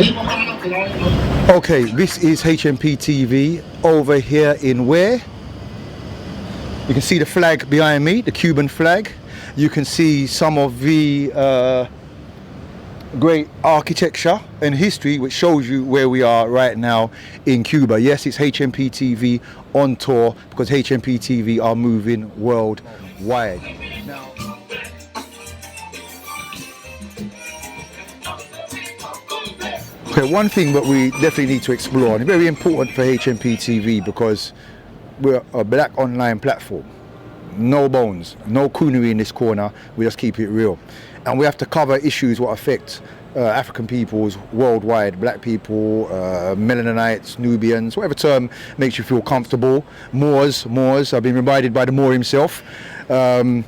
Okay, this is HMPTV over here in where? You can see the flag behind me, the Cuban flag. You can see some of the great architecture and history which shows you where we are right now in Cuba. Yes, it's HMPTV on tour because HMPTV are moving worldwide. Okay, one thing that we definitely need to explore, and very important for HMPTV because we're a black online platform. No bones, no coonery in this corner, we just keep it real. And we have to cover issues what affect African peoples worldwide, black people, Melaninites, Nubians, whatever term makes you feel comfortable. Moors, I've been reminded by the Moor himself. Whatever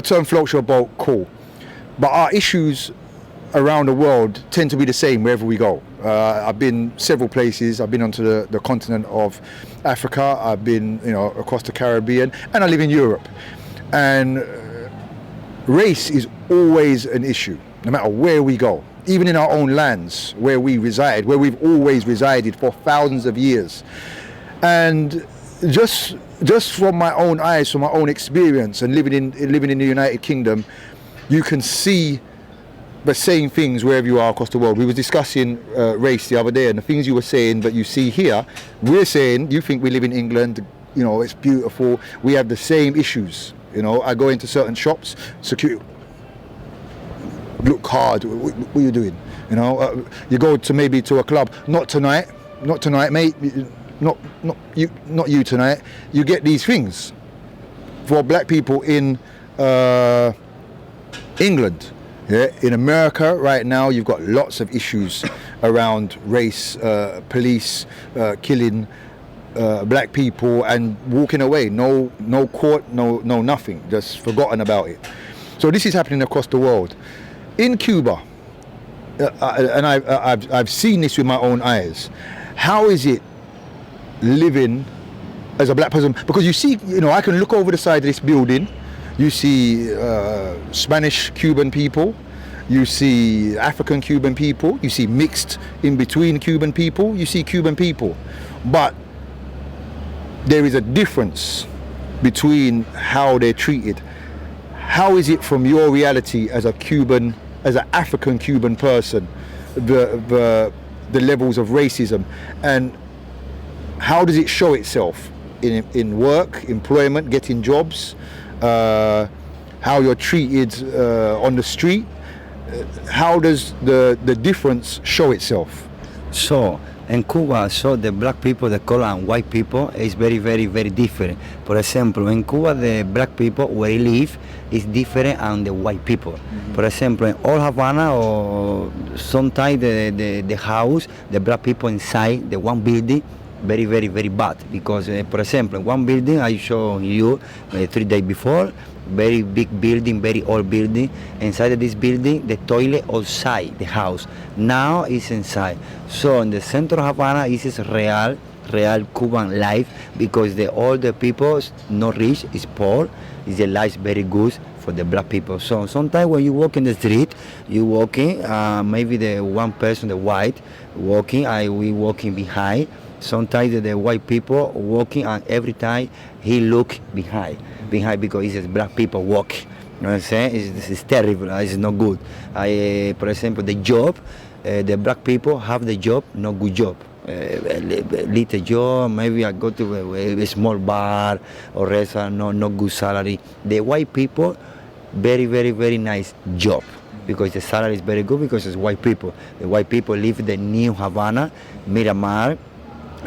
term floats your boat, cool. But our issues around the world tend to be the same wherever we go. I've been several places. I've been onto the continent of Africa. I've been, across the Caribbean, and I live in Europe. And race is always an issue, no matter where we go. Even in our own lands, where we reside, where we've always resided for thousands of years. And just from my own eyes, from my own experience, and living in the United Kingdom, you can see the same things wherever you are across the world. We were discussing race the other day, and the things you were saying that you see here, we're saying, you think we live in England, it's beautiful, we have the same issues. I go into certain shops, security look hard, what are you doing? You go to maybe to a club, not tonight mate, not you tonight. You get these things for black people in England. Yeah, in America right now, you've got lots of issues around race, police killing black people and walking away. No court, no nothing. Just forgotten about it. So this is happening across the world. In Cuba, and I've seen this with my own eyes. How is it living as a black person? Because you see, I can look over the side of this building. You see Spanish Cuban people, you see African Cuban people, you see mixed in between Cuban people, you see Cuban people. But there is a difference between how they're treated. How is it from your reality as a Cuban, as an African Cuban person, the levels of racism, and how does it show itself in work, employment, getting jobs? How you're treated on the street. How does the difference show itself? So in Cuba, the black people, the color and white people is very, very, very different. For example, in Cuba, the black people where they live is different than the white people. Mm-hmm. For example, in Old Havana or sometimes the house, the black people inside the one building, very, very, very bad, because for example, one building I show you 3 days before, very big building, very old building. Inside of this building, the toilet outside the house. Now it's inside. So in the center of Havana, this is real Cuban life, because the older people, not rich, is poor. Is the life very good for the black people. So sometimes when you walk in the street, you walking, maybe the one person, the white, walking, we walking behind. Sometimes the white people walking, and every time he look behind because it's black people walking. You know what I'm saying? It's terrible. It's not good. For example, the job, the black people have the job, no good job. Little job, maybe I go to a small bar or restaurant, no good salary. The white people, very, very, very nice job, because the salary is very good, because it's white people. The white people live in the New Havana, Miramar,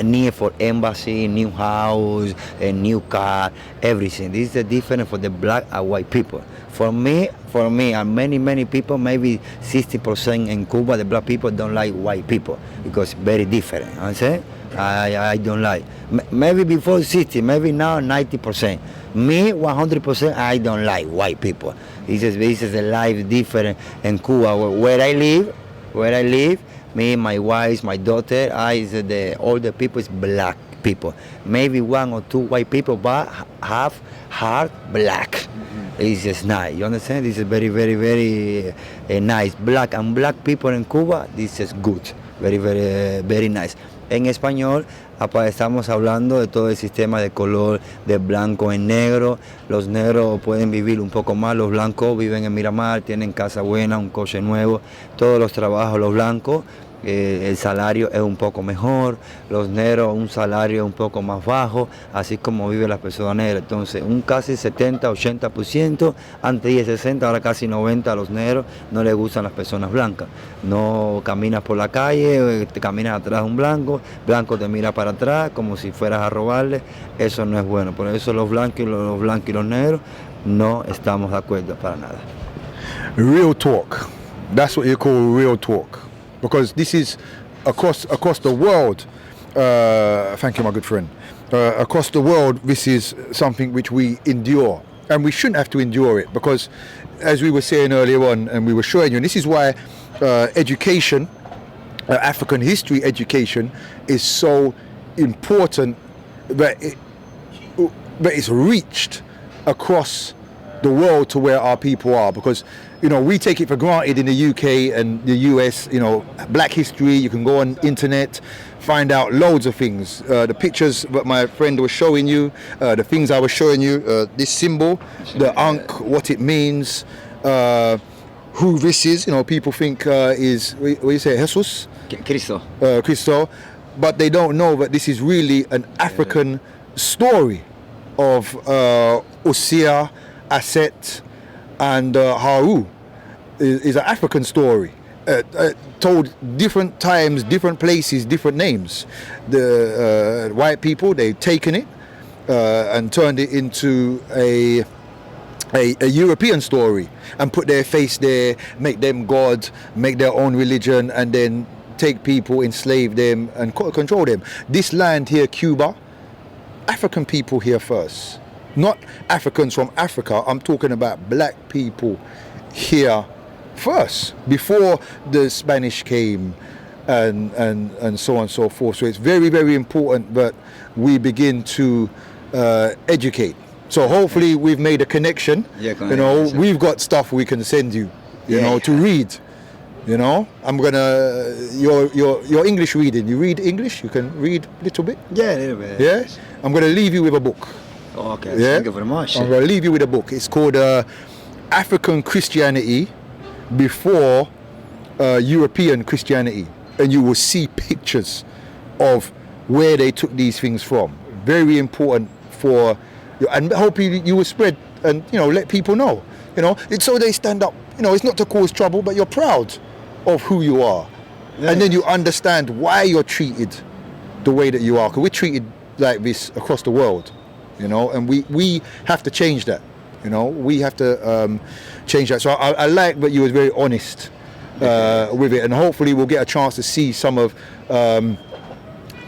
near for embassy, new house, a new car, everything. This is the difference for the black and white people. For me, and many people, maybe 60% in Cuba, the black people don't like white people, because very different. I don't like. Maybe before 60, maybe now 90%. Me, 100%, I don't like white people. This is a life different in Cuba, where I live. Me, my wife, my daughter, all the people is black people. Maybe 1 or 2 white people, but half heart black. It's just nice. You understand? This is very, very, very nice. Black and black people in Cuba, this is good. Very, very, very nice. En español, estamos hablando de todo el sistema de color, de blanco en negro. Los negros pueden vivir un poco más, los blancos viven en Miramar, tienen casa buena, un coche nuevo, todos los trabajos, los blancos. El salario es un poco mejor, los negros un salario un poco más bajo, así como viven las personas negras. Entonces un casi 70-80%, antes 10-60, ahora casi 90% a los negros no les gustan las personas blancas. No caminas por la calle, te caminas atrás de un blanco te mira para atrás como si fueras a robarle, eso no es bueno. Por eso los blancos y los negros no estamos de acuerdo para nada. Real talk, that's what you call real talk. Because this is across the world. Thank you, my good friend. Across the world, this is something which we endure, and we shouldn't have to endure it. Because, as we were saying earlier on, and we were showing you, and this is why education, African history education, is so important that it's reached across the world to where our people are. Because we take it for granted in the UK and the US, black history, you can go on internet, find out loads of things. The pictures that my friend was showing you, the things I was showing you, this symbol, the Ankh, what it means, who this is, people think is, what do you say, Jesus? Cristo. Cristo, but they don't know that this is really an African story of Usia, Aset, and Haru. Is an African story told different times, different places, different names. The white people, they've taken it and turned it into a European story and put their face there, make them God, make their own religion, and then take people, enslave them and control them. This land here, Cuba, African people here first, not Africans from Africa. I'm talking about black people here first, before the Spanish came and so on and so forth. So it's very, very important that we begin to educate. So hopefully we've made a connection. We've got stuff we can send you, to read. I'm gonna your English reading. You read English? You can read a little bit? Yeah, a little bit. Yeah? I'm gonna leave you with a book. Oh, okay, yeah? Thank you very much. I'm gonna leave you with a book. It's called African Christianity before European Christianity, and you will see pictures of where they took these things from. Very important for you, and hope you will spread and let people know. It's so they stand up. It's not to cause trouble, but you're proud of who you are, and then you understand why you're treated the way that you are. Because we're treated like this across the world, and we have to change that. We have to change that. So I like that you was very honest with it, and hopefully we'll get a chance to see some of the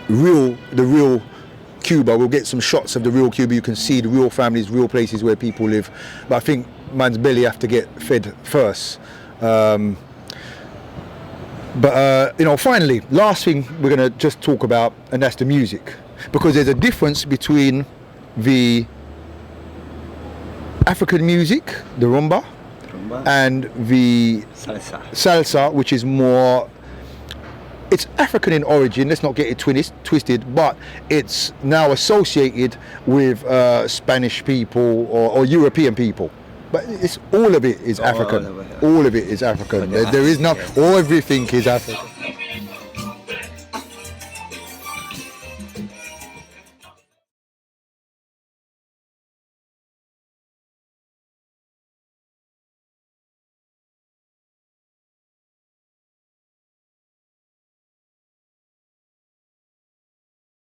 real Cuba. We'll get some shots of the real Cuba. You can see the real families, real places where people live. But I think man's belly have to get fed first. Finally, last thing we're going to just talk about, and that's the music, because there's a difference between the African music, the rumba, and the salsa, which is more, it's African in origin, let's not get it twisted, but it's now associated with Spanish people or European people. But all of it is African. All of it is African. There is no, everything is African.